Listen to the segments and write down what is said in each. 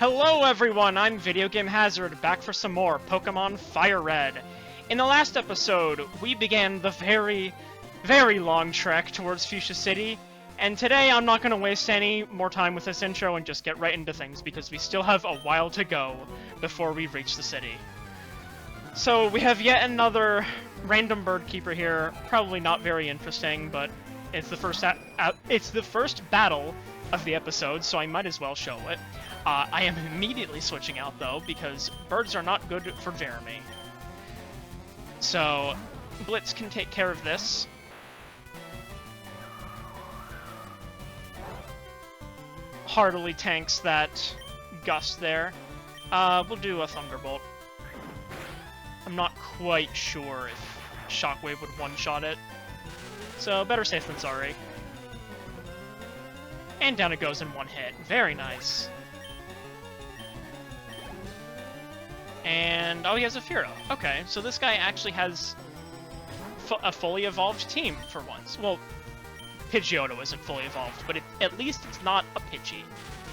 Hello everyone, I'm Video Game Hazard, back for some more Pokémon Fire Red. In the last episode, we began the very long trek towards Fuchsia City, and today I'm not going to waste any more time with this intro and just get right into things, because we still have a while to go before we reach the city. So we have yet another random bird keeper here, probably not very interesting, but it's the first battle of the episode, so I might as well show it. I am immediately switching out, though, because birds are not good for Jeremy. So, Blitz can take care of this. Heartily tanks that Gust there. We'll do a Thunderbolt. I'm not quite sure if Shockwave would one-shot it. So, better safe than sorry. And down it goes in one hit. Very nice. And, oh, he has a Fearow. Okay, so this guy actually has a fully evolved team for once. Well, Pidgeotto isn't fully evolved, but at least it's not a Pidgey.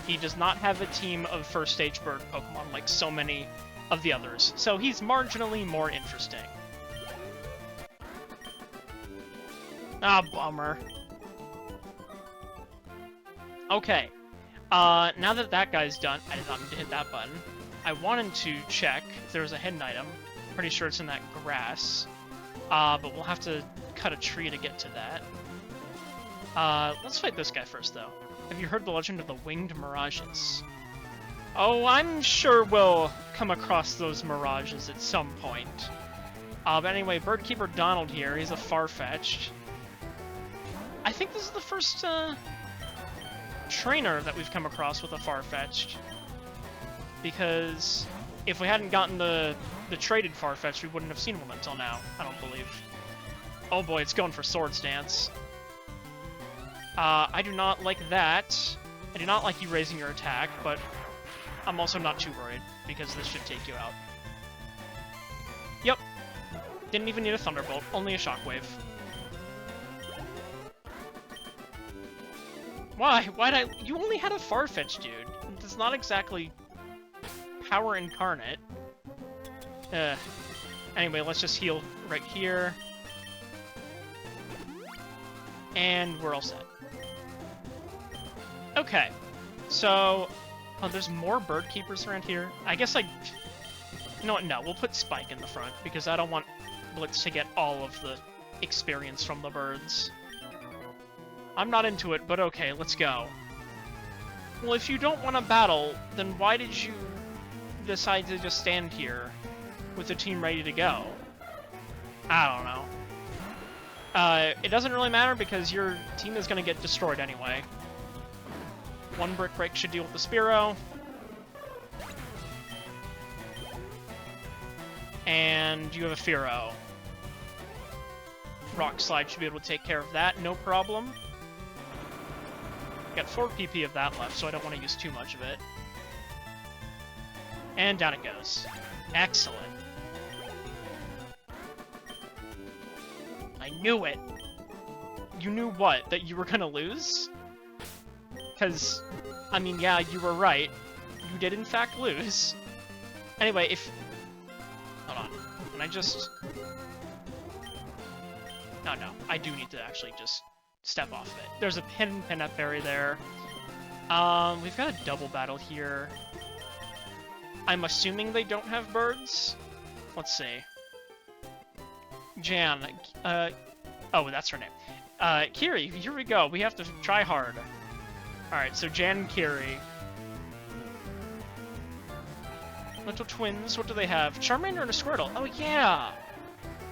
He does not have a team of first stage bird Pokemon like so many of the others, so he's marginally more interesting. Ah, bummer. Okay, now that that guy's done, I did not mean to hit that button. I wanted to check if there was a hidden item. Pretty sure it's in that grass. But we'll have to cut a tree to get to that. Let's fight this guy first, though. Have you heard the legend of the winged mirages? Oh, I'm sure we'll come across those mirages at some point. But anyway, Birdkeeper Donald here, he's a Farfetch'd. I think this is the first, trainer that we've come across with a Farfetch'd. Because if we hadn't gotten the traded Farfetch'd, we wouldn't have seen one until now, I don't believe. Oh boy, it's going for Swords Dance. I do not like that. I do not like you raising your attack, but I'm also not too worried, because this should take you out. Yep. Didn't even need a Thunderbolt, only a Shockwave. Why? Why'd I... You only had a Farfetch'd, dude. It's not exactly power incarnate. Anyway, let's just heal right here. And we're all set. Okay. So... Oh, there's more bird keepers around here. I guess you know what? No, we'll put Spike in the front, because I don't want Blitz to get all of the experience from the birds. I'm not into it, but okay, let's go. Well, if you don't want to battle, then why did you decide to just stand here with the team ready to go? I don't know. It doesn't really matter because your team is going to get destroyed anyway. One Brick Break should deal with the Spearow. And you have a Fearow. Rock Slide should be able to take care of that, no problem. Got 4 PP of that left, so I don't want to use too much of it. And down it goes. Excellent. I knew it! You knew what? That you were gonna lose? Because, I mean, yeah, you were right. You did in fact lose. Anyway, if... Hold on. Can I just... No, I do need to actually just step off of it. There's a Pinap Berry there. We've got a double battle here. I'm assuming they don't have birds? Let's see. Jan, oh, that's her name. Kiri, here we go. We have to try hard. Alright, so Jan and Kiri. Little twins, what do they have? Charmander and a Squirtle. Oh, yeah!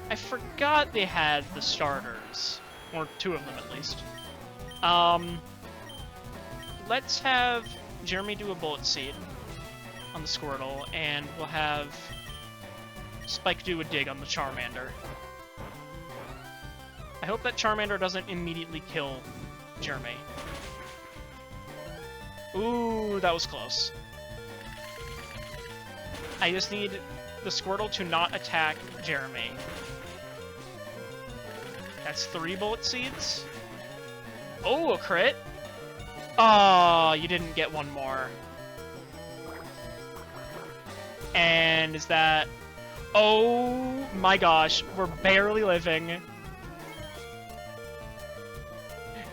I forgot they had the starters. Or 2 of them, at least. Let's have Jeremy do a Bullet Seed on the Squirtle, and we'll have Spike do a Dig on the Charmander. I hope that Charmander doesn't immediately kill Jeremy. Ooh, that was close. I just need the Squirtle to not attack Jeremy. That's 3 Bullet Seeds. Oh, a crit? Oh, you didn't get one more. And is that... Oh my gosh, we're barely living.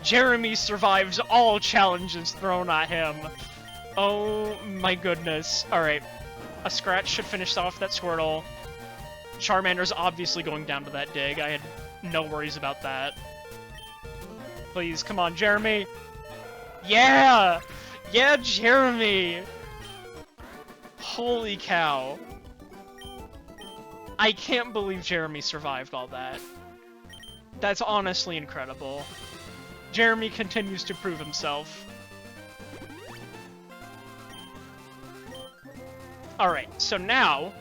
Jeremy survives all challenges thrown at him. Oh my goodness. Alright, a scratch should finish off that Squirtle. Charmander's obviously going down to that dig. I had no worries about that. Please, come on, Jeremy. Yeah! Yeah, Jeremy! Holy cow. I can't believe Jeremy survived all that. That's honestly incredible. Jeremy continues to prove himself. Alright, so now,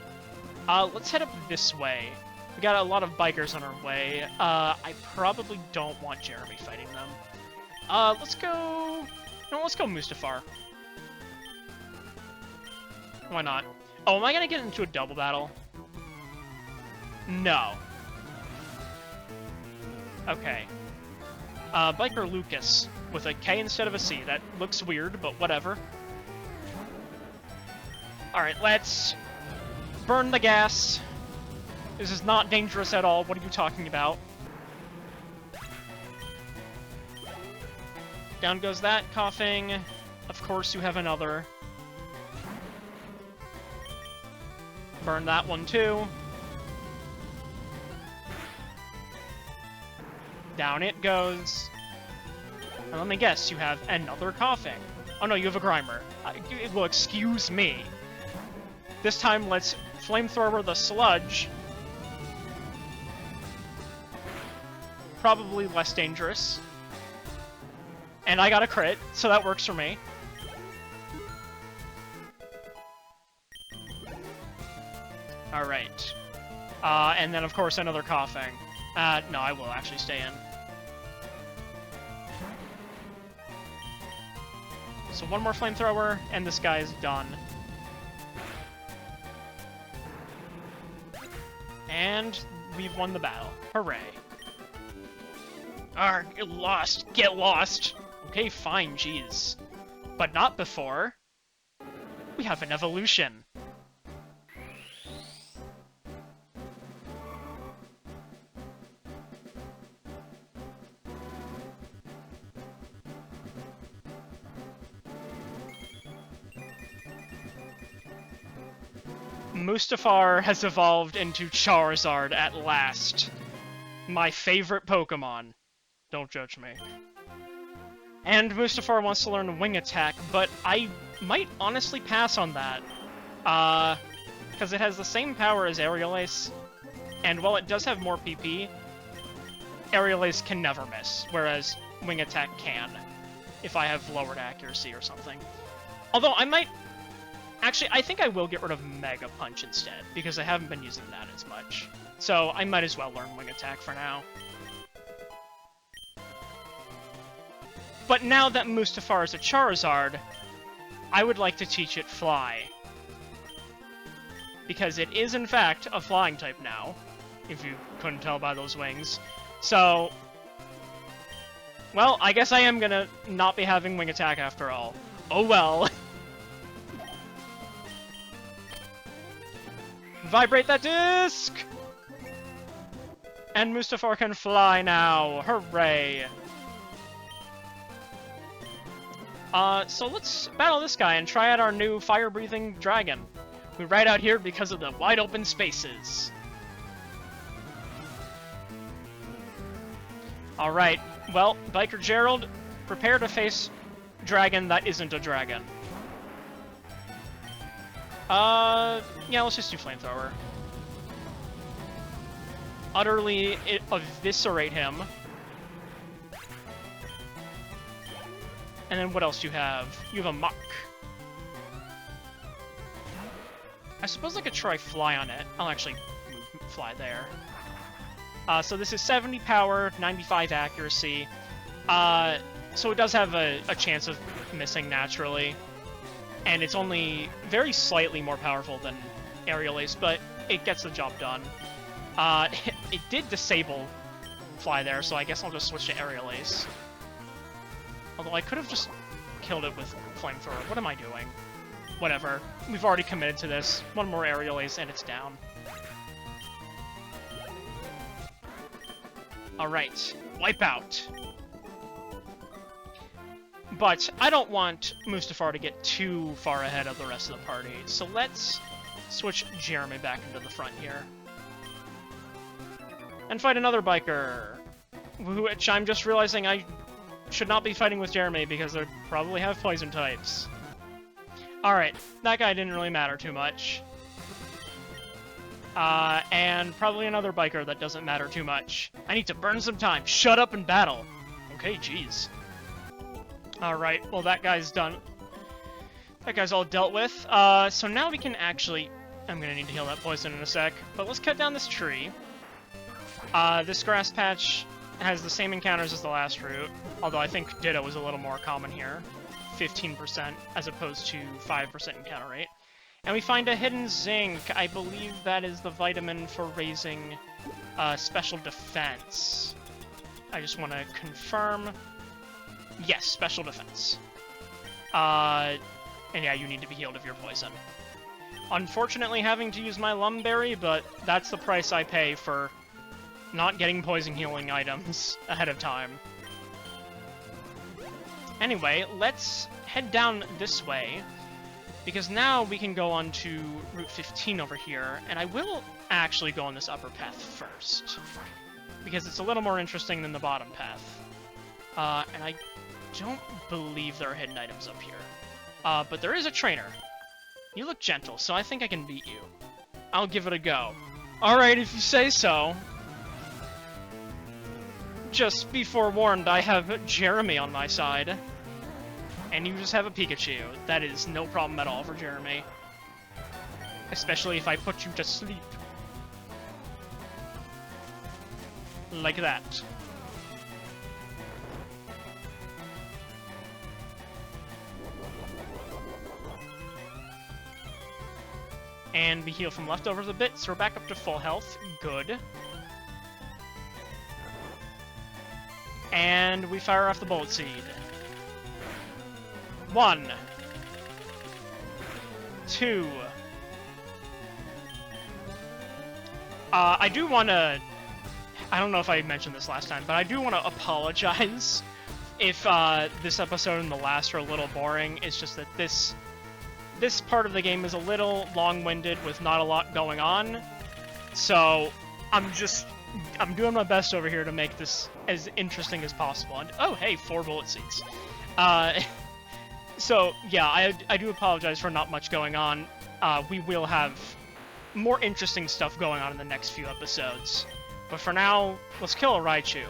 let's head up this way. We got a lot of bikers on our way. I probably don't want Jeremy fighting them. Let's go... No, let's go Mustafar. Why not? Oh, am I gonna get into a double battle? No. Okay. Biker Lucas, with a K instead of a C. That looks weird, but whatever. Alright, let's burn the gas. This is not dangerous at all. What are you talking about? Down goes that, coughing. Of course you have another. Burn that one too. Down it goes. And let me guess, you have another coughing. Oh no, you have a Grimer. Well, excuse me. This time, let's flamethrower the sludge. Probably less dangerous. And I got a crit, so that works for me. Alright. And then, of course, another coughing. No, I will actually stay in. So one more flamethrower, and this guy is done. And we've won the battle. Hooray. Arrgh, get lost! Get lost! Okay, fine, jeez. But not before. We have an evolution. Mustafar has evolved into Charizard at last. My favorite Pokemon. Don't judge me. And Mustafar wants to learn Wing Attack, but I might honestly pass on that. Because it has the same power as Aerial Ace, and while it does have more PP, Aerial Ace can never miss, whereas Wing Attack can, if I have lowered accuracy or something. Although I might... Actually, I think I will get rid of Mega Punch instead, because I haven't been using that as much. So I might as well learn Wing Attack for now. But now that Mustafar is a Charizard, I would like to teach it Fly. Because it is, in fact, a flying type now, if you couldn't tell by those wings. So... Well, I guess I am gonna not be having Wing Attack after all. Oh well. Vibrate that disc! And Mustafar can fly now! Hooray! So let's battle this guy and try out our new fire-breathing dragon. We ride out here because of the wide-open spaces. Alright, well, Biker Gerald, prepare to face dragon that isn't a dragon. Yeah, let's just do Flamethrower. Utterly eviscerate him. And then what else do you have? You have a Muck. I suppose I could try Fly on it. I'll actually fly there. So this is 70 power, 95 accuracy. So it does have a chance of missing naturally. And it's only very slightly more powerful than Aerial Ace, but it gets the job done. It did disable Fly there, so I guess I'll just switch to Aerial Ace. Although I could have just killed it with Flamethrower. What am I doing? whatever. We've already committed to this. One more aerial ace and it's down. Alright, Wipeout. But I don't want Mustafar to get too far ahead of the rest of the party, so let's switch Jeremy back into the front here. And fight another biker, which I'm just realizing I should not be fighting with Jeremy because they probably have poison types. Alright, that guy didn't really matter too much. And probably another biker that doesn't matter too much. I need to burn some time. Shut up and battle. Okay, jeez. Alright, well that guy's done. That guy's all dealt with. So now we can actually... I'm gonna need to heal that poison in a sec. But let's cut down this tree. This grass patch has the same encounters as the last route. Although I think Ditto is a little more common here. 15% as opposed to 5% encounter rate. And we find a hidden zinc. I believe that is the vitamin for raising special defense. I just want to confirm. Yes, special defense. And yeah, you need to be healed of your poison. Unfortunately, having to use my Lumberry, but that's the price I pay for not getting poison healing items ahead of time. Anyway, let's head down this way, because now we can go on to Route 15 over here, and I will actually go on this upper path first, because it's a little more interesting than the bottom path. And I don't believe there are hidden items up here. But there is a trainer. You look gentle, so I think I can beat you. I'll give it a go. Alright, if you say so. Just be forewarned, I have Jeremy on my side. And you just have a Pikachu. That is no problem at all for Jeremy. Especially if I put you to sleep. Like that. And we heal from leftovers a bit, so we're back up to full health. Good. And we fire off the Bullet Seed. 1, 2. I do want to... I don't know if I mentioned this last time, but I do want to apologize if this episode and the last are a little boring. It's just that this part of the game is a little long-winded with not a lot going on. So I'm doing my best over here to make this as interesting as possible. And, oh, hey, 4 bullet seeds. So, yeah, I do apologize for not much going on. We will have more interesting stuff going on in the next few episodes. But for now, let's kill a Raichu.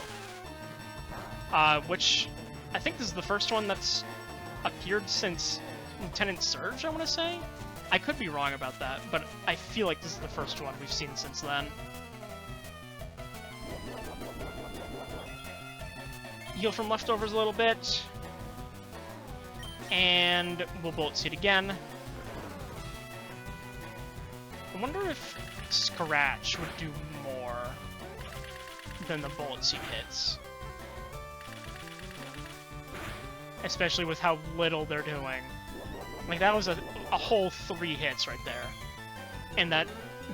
Which, I think this is the first one that's appeared since Lieutenant Surge, I want to say? I could be wrong about that, but I feel like this is the first one we've seen since then. Heal from leftovers a little bit. And we'll Bullet Seed again. I wonder if Scratch would do more than the Bullet Seed hits. Especially with how little they're doing. Like, that was a whole 3 hits right there. And that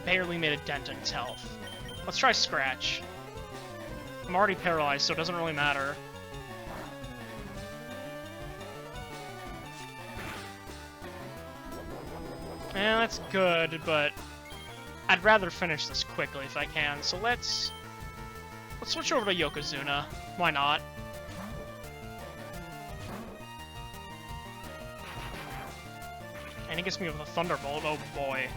barely made a dent in its health. Let's try Scratch. I'm already paralyzed, so it doesn't really matter. Yeah, that's good, but I'd rather finish this quickly if I can, so let's switch over to Yokozuna. Why not? And he gets me with a Thunderbolt, oh boy.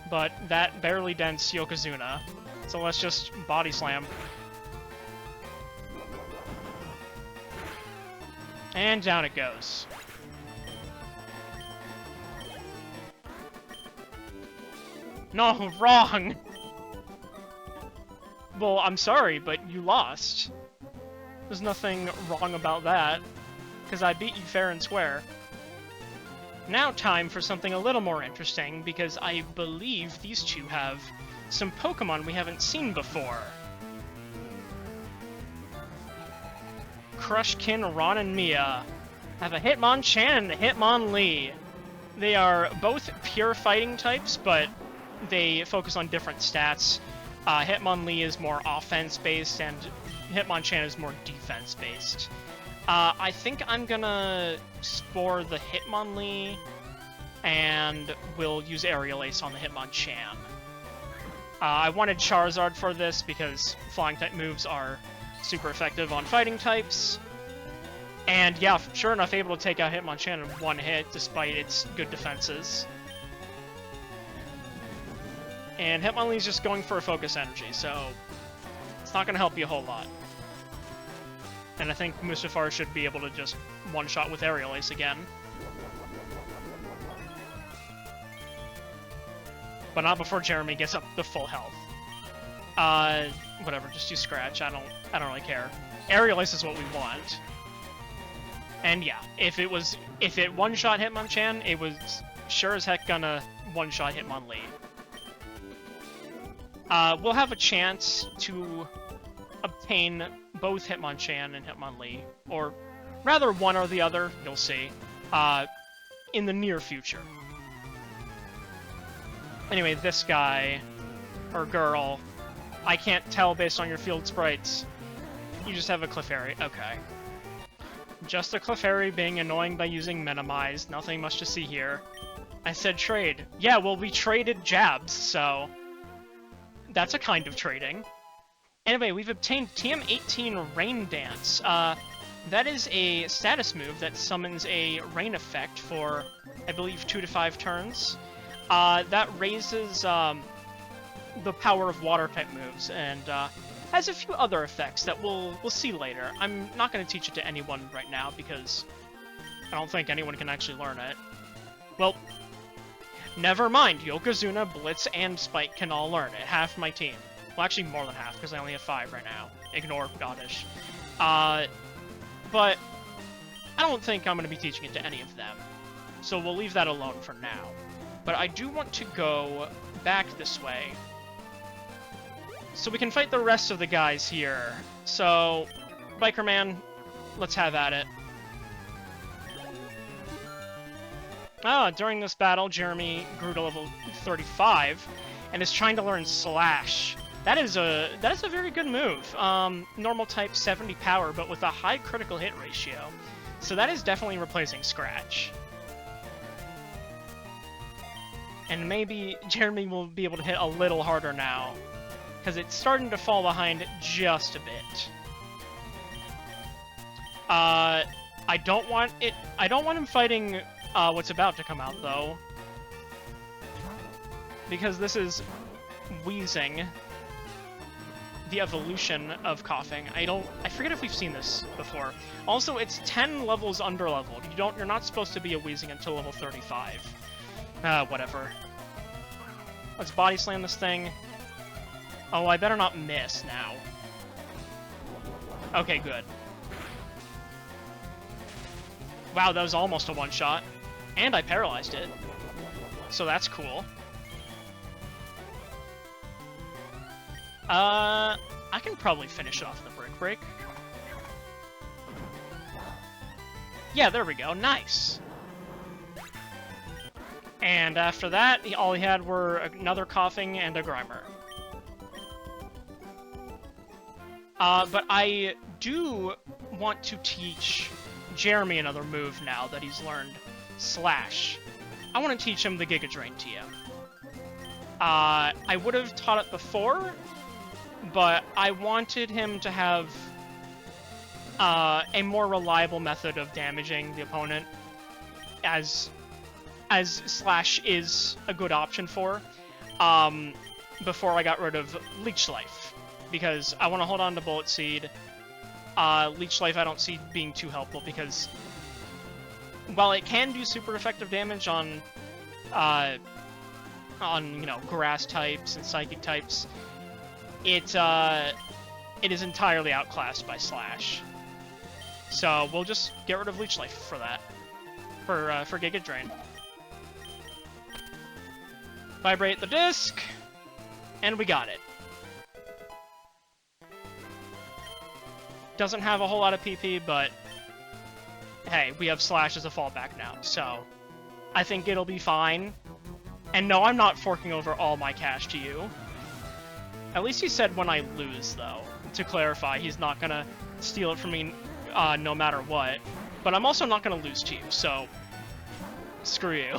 But that barely dents Yokozuna, so let's just Body Slam. And down it goes. No, wrong! Well, I'm sorry, but you lost. There's nothing wrong about that, because I beat you fair and square. Now time for something a little more interesting, because I believe these two have some Pokémon we haven't seen before. Crushkin, Ron, and Mia have a Hitmonchan and a Hitmonlee. They are both pure fighting types, but they focus on different stats. Hitmonlee is more offense-based, and Hitmonchan is more defense-based. I think I'm gonna Spore the Hitmonlee, and we'll use Aerial Ace on the Hitmonchan. I wanted Charizard for this because flying-type moves are super effective on fighting types. And yeah, sure enough, able to take out Hitmonchan in one hit, despite its good defenses. And Hitmonlee's just going for a Focus Energy, so it's not going to help you a whole lot. And I think Mustafar should be able to just one-shot with Aerial Ace again. But not before Jeremy gets up to full health. Whatever, just use Scratch, I don't really care. Aerial Ace is what we want. And yeah, if it one-shot Hitmonchan, it was sure as heck gonna one-shot Hitmonlee. We'll have a chance to obtain both Hitmonchan and Hitmonlee, or rather one or the other, you'll see, in the near future. Anyway, this guy, or girl, I can't tell based on your field sprites. You just have a Clefairy, okay. Just a Clefairy being annoying by using Minimize, nothing much to see here. I said trade. Yeah, well, we traded jabs, so that's a kind of trading. Anyway, we've obtained TM18 Rain Dance. That is a status move that summons a rain effect for, I believe, 2 to 5 turns. That raises the power of water-type moves, and has a few other effects that we'll see later. I'm not going to teach it to anyone right now, because I don't think anyone can actually learn it. Well, never mind. Yokozuna, Blitz, and Spike can all learn it. Half my team. Well, actually more than half, because I only have 5 right now. Ignore Goddish. But I don't think I'm going to be teaching it to any of them. So we'll leave that alone for now. But I do want to go back this way, so we can fight the rest of the guys here. So, Biker Man, let's have at it. During this battle, Jeremy grew to level 35, and is trying to learn Slash. That is a very good move. Normal type 70 power, but with a high critical hit ratio. So that is definitely replacing Scratch. And maybe Jeremy will be able to hit a little harder now, because it's starting to fall behind just a bit. I don't want him fighting what's about to come out, though, because this is Wheezing, the evolution of Coughing. I forget if we've seen this before. Also, it's 10 levels under-leveled. You're not supposed to be a Wheezing until level 35. Whatever. Let's Body Slam this thing. Oh, I better not miss now. Okay, good. Wow, that was almost a one-shot. And I paralyzed it. So that's cool. I can probably finish it off the Brick Break. Yeah, there we go. Nice. And after that, all he had were another Coughing and a Grimer. But I do want to teach Jeremy another move now that he's learned Slash. I want to teach him the Giga Drain TM. I would have taught it before, but I wanted him to have a more reliable method of damaging the opponent, as Slash is a good option for, before I got rid of Leech Life. Because I want to hold on to Bullet Seed. Leech Life I don't see being too helpful, because while it can do super effective damage on you know, grass types and psychic types, it is entirely outclassed by Slash. So we'll just get rid of Leech Life for that, for Giga Drain. Vibrate the disc, and we got it. Doesn't have a whole lot of PP, but hey, we have Slash as a fallback now, so I think it'll be fine. And no, I'm not forking over all my cash to you. At least he said when I lose, though. To clarify, he's not gonna steal it from me no matter what. But I'm also not gonna lose to you, so screw you.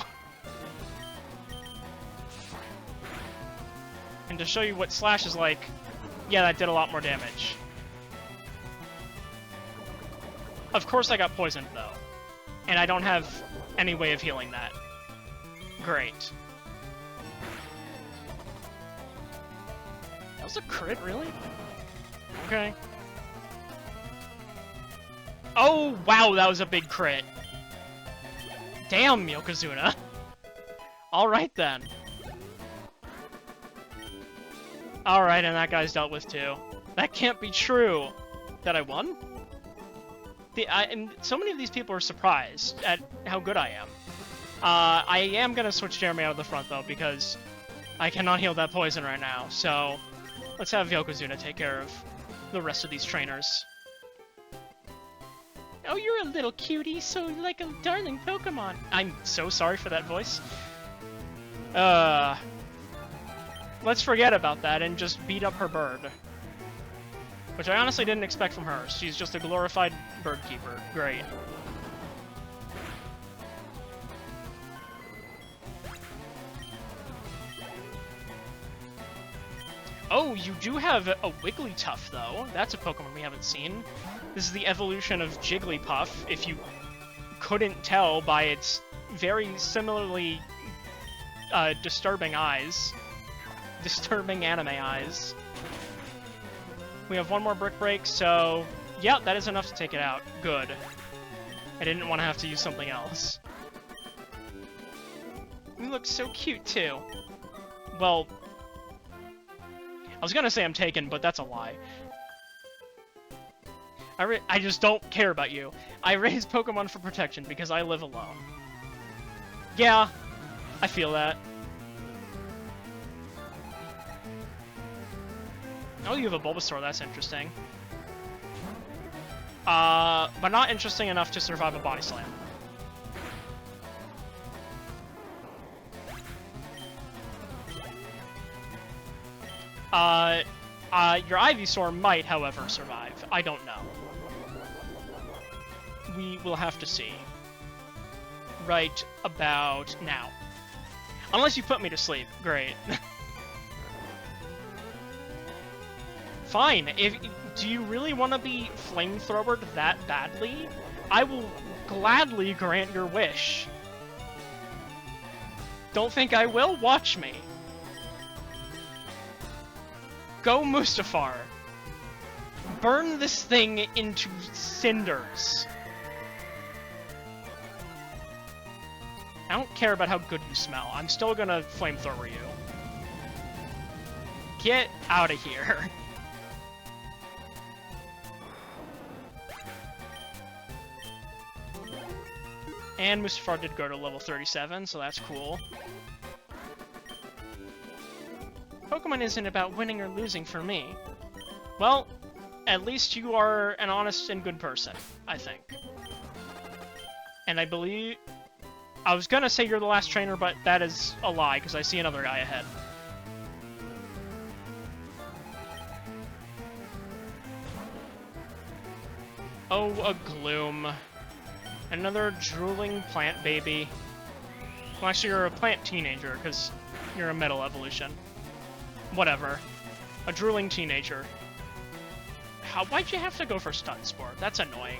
And to show you what Slash is like, yeah, that did a lot more damage. Of course I got poisoned, though. And I don't have any way of healing that. Great. That was a crit, really? Okay. Oh, wow, that was a big crit. Damn, Yokozuna. Alright, then. Alright, and that guy's dealt with, too. That can't be true. That I won? And so many of these people are surprised at how good I am. I am gonna switch Jeremy out of the front, though, because I cannot heal that poison right now, so let's have Yokozuna take care of the rest of these trainers. Oh, you're a little cutie, so like a darling Pokemon. I'm so sorry for that voice. Let's forget about that and just beat up her bird. Which I honestly didn't expect from her. She's just a glorified bird keeper. Great. Oh, you do have a Wigglytuff, though. That's a Pokemon we haven't seen. This is the evolution of Jigglypuff, if you couldn't tell by its very similarly disturbing eyes. Disturbing anime eyes. We have one more Brick Break, so yeah, that is enough to take it out. Good. I didn't want to have to use something else. You look so cute, too. Well, I was gonna say I'm taken, but that's a lie. I just don't care about you. I raise Pokemon for protection because I live alone. Yeah, I feel that. Oh, you have a Bulbasaur, that's interesting. But not interesting enough to survive a Body Slam. Your Ivysaur might, however, survive. I don't know. We will have to see. Right about now. Unless you put me to sleep. Great. Fine. Do you really want to be flamethrowered that badly? I will gladly grant your wish. Don't think I will? Watch me. Go, Mustafar. Burn this thing into cinders. I don't care about how good you smell. I'm still gonna flamethrower you. Get out of here. And Mustafar did go to level 37, so that's cool. Pokemon isn't about winning or losing for me. Well, at least you are an honest and good person, I think. And I believe... I was gonna say you're the last trainer, but that is a lie, because I see another guy ahead. Oh, a Gloom. Another drooling plant baby. Well, actually, you're a plant teenager, because you're a metal evolution. Whatever. A drooling teenager. Why'd you have to go for Stun Spore? That's annoying.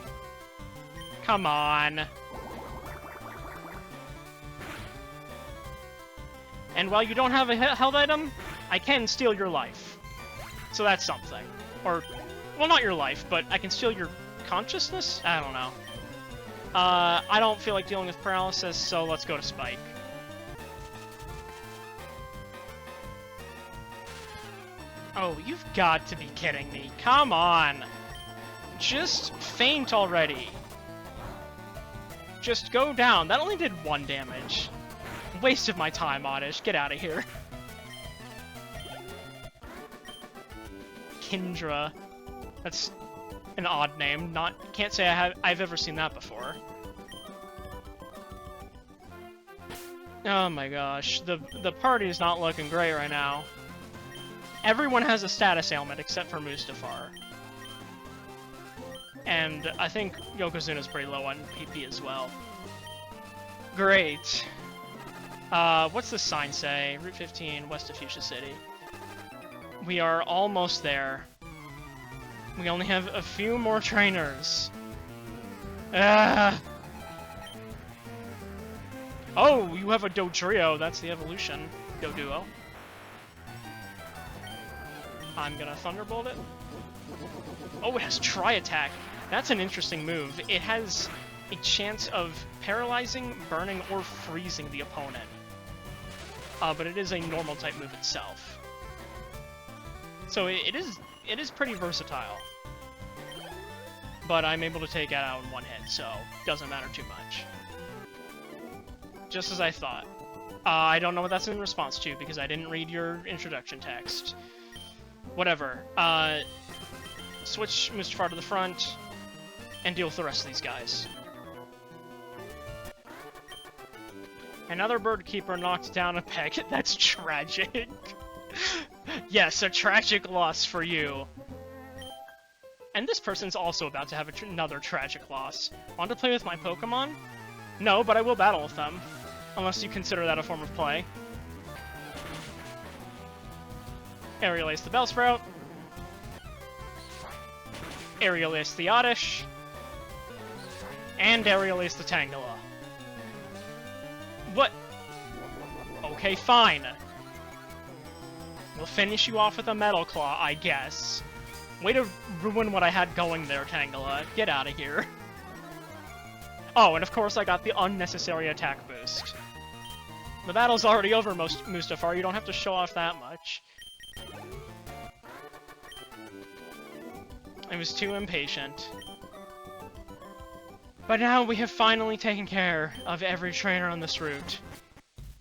Come on. And while you don't have a held item, I can steal your life. So that's something. Or, well, not your life, but I can steal your consciousness? I don't know. I don't feel like dealing with paralysis, so let's go to Spike. Oh, you've got to be kidding me. Come on! Just faint already. Just go down. That only did 1 damage. Wasted my time, Oddish. Get out of here. Kindra. That's an odd name. Can't say I've ever seen that before. Oh my gosh, the party is not looking great right now. Everyone has a status ailment except for Mustafar. And I think Yokozuna's pretty low on PP as well. Great. What's the sign say? Route 15, west of Fuchsia City. We are almost there. We only have a few more trainers. Ah! Oh, you have a Dodrio. That's the evolution. Doduo. I'm gonna Thunderbolt it. Oh, it has Tri-Attack. That's an interesting move. It has a chance of paralyzing, burning, or freezing the opponent. But it is a normal type move itself. So it is pretty versatile. But I'm able to take it out in one hit, so doesn't matter too much. Just as I thought. I don't know what that's in response to, because I didn't read your introduction text. Whatever. Switch Mustafar to the front, and deal with the rest of these guys. Another bird keeper knocked down a peg. That's tragic. Yes, a tragic loss for you. And this person's also about to have another tragic loss. Want to play with my Pokémon? No, but I will battle with them. Unless you consider that a form of play. Aerial Ace the Bellsprout. Aerial Ace the Oddish. And Aerial Ace the Tangela. What? Okay, fine. We'll finish you off with a Metal Claw, I guess. Way to ruin what I had going there, Tangela. Get out of here. Oh, and of course I got the unnecessary attack boost. The battle's already over, Mustafar. You don't have to show off that much. I was too impatient. But now we have finally taken care of every trainer on this route.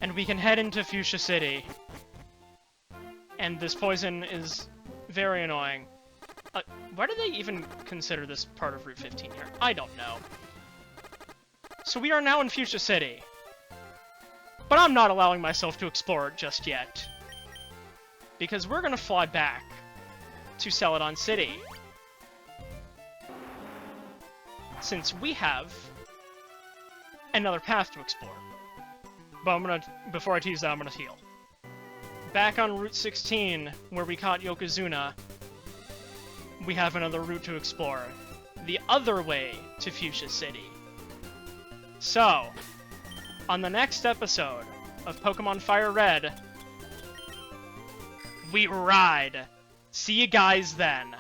And we can head into Fuchsia City. And this poison is very annoying. Why do they even consider this part of Route 15 here? I don't know. So we are now in Fuchsia City. But I'm not allowing myself to explore it just yet. Because we're gonna fly back to Celadon City. Since we have another path to explore. But before I tease that, I'm gonna heal. Back on Route 16, where we caught Yokozuna, we have another route to explore. The other way to Fuchsia City. So, on the next episode of Pokemon Fire Red, we ride. See you guys then.